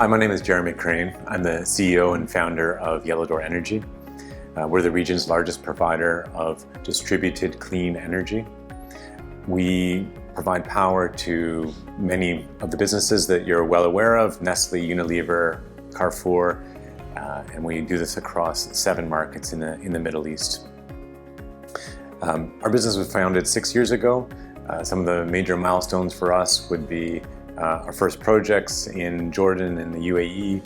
Hi, my name is Jeremy Crane. I'm the CEO and founder of Yellow Door Energy. We're the region's largest provider of distributed clean energy. We provide power to many of the businesses that you're well aware of: Nestle, Unilever, Carrefour, and we do this across 7 markets in the Middle East. Our business was founded 6 years ago. Some of the major milestones for us would be our first projects in Jordan and the UAE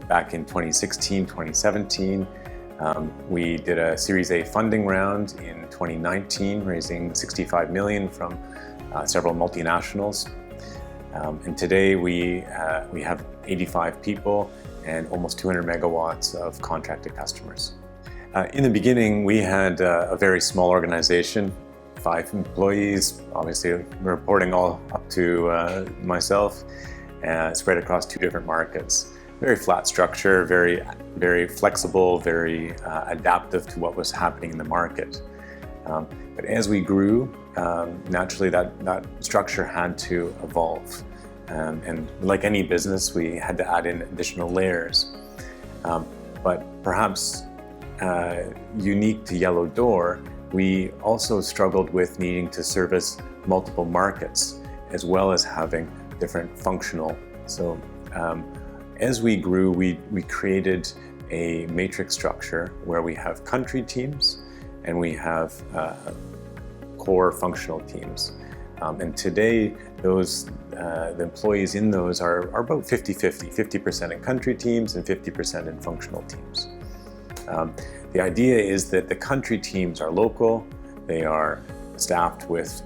back in 2016, 2017. We did a Series A funding round in 2019, raising 65 million from several multinationals. And today we have 85 people and almost 200 megawatts of contracted customers. In the beginning, we had a very small organization, 5 employees, obviously reporting all up to myself, spread across 2 different markets. Very flat structure, very flexible, very adaptive to what was happening in the market. But as we grew, naturally that structure had to evolve. And like any business, we had to add in additional layers. But perhaps unique to Yellow Door, we also struggled with needing to service multiple markets, as well as having different functional. So as we grew, we created a matrix structure where we have country teams and we have core functional teams. And today, the employees in those are about 50-50, 50% in country teams and 50% in functional teams. The idea is that the country teams are local, they are staffed with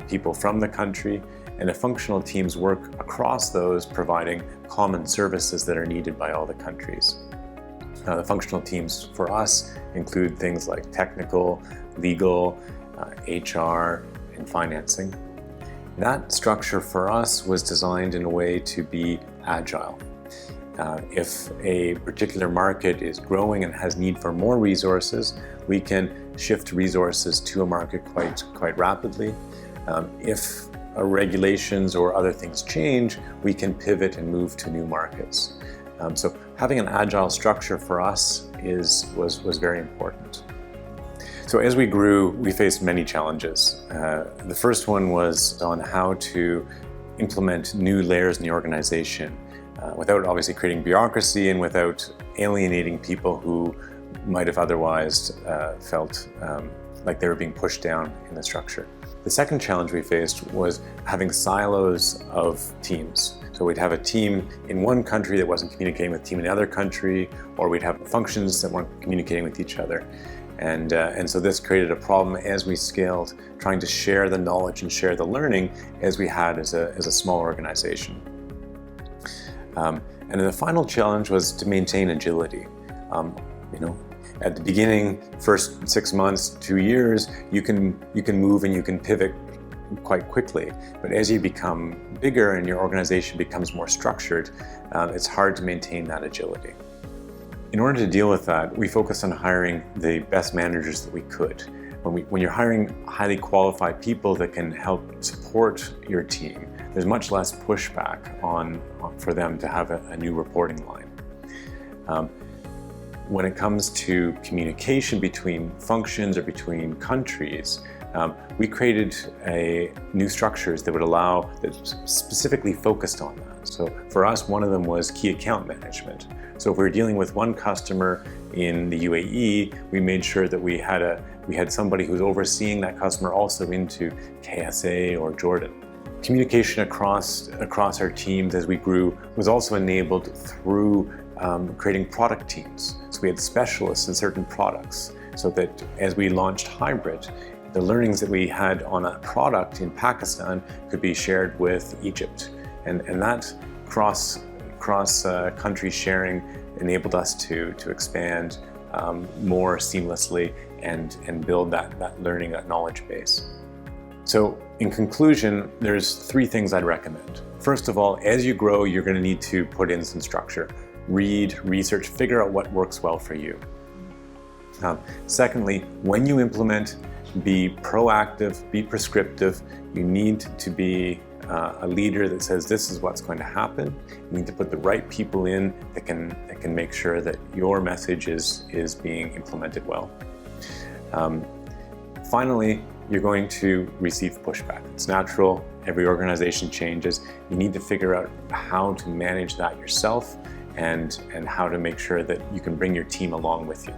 people from the country, and the functional teams work across those, providing common services that are needed by all the countries. The functional teams for us include things like technical, legal, HR, and financing. That structure for us was designed in a way to be agile. If a particular market is growing and has need for more resources, we can shift resources to a market quite rapidly. If regulations or other things change, we can pivot and move to new markets. So having an agile structure for us was very important. So as we grew, we faced many challenges. The first one was on how to implement new layers in the organization without obviously creating bureaucracy and without alienating people who might have otherwise felt like they were being pushed down in the structure. The second challenge we faced was having silos of teams. So we'd have a team in one country that wasn't communicating with a team in another country, or we'd have functions that weren't communicating with each other. And so this created a problem as we scaled, trying to share the knowledge and share the learning as we had as a small organization. And then the final challenge was to maintain agility. At the beginning, first 6 months, 2 years, you can move and you can pivot quite quickly. But as you become bigger and your organization becomes more structured, it's hard to maintain that agility. In order to deal with that, we focused on hiring the best managers that we could. When you're hiring highly qualified people that can help support your team, there's much less pushback for them to have a new reporting line. When it comes to communication between functions or between countries, we created new structures that specifically focused on that. So for us, one of them was key account management. So if we were dealing with one customer in the UAE, we made sure that we had somebody who's overseeing that customer also into KSA or Jordan. Communication across our teams as we grew was also enabled through creating product teams. So we had specialists in certain products, so that as we launched hybrid, the learnings that we had on a product in Pakistan could be shared with Egypt. And that cross-country sharing enabled us to expand more seamlessly and build that learning, that knowledge base. So in conclusion, there's 3 things I'd recommend. First of all, as you grow, you're going to need to put in some structure. Read, research, figure out what works well for you. Secondly, when you implement, be proactive, be prescriptive. You need to be a leader that says this is what's going to happen. You need to put the right people in that can make sure that your message is being implemented well. Finally, you're going to receive pushback. It's natural. Every organization changes. You need to figure out how to manage that yourself and how to make sure that you can bring your team along with you.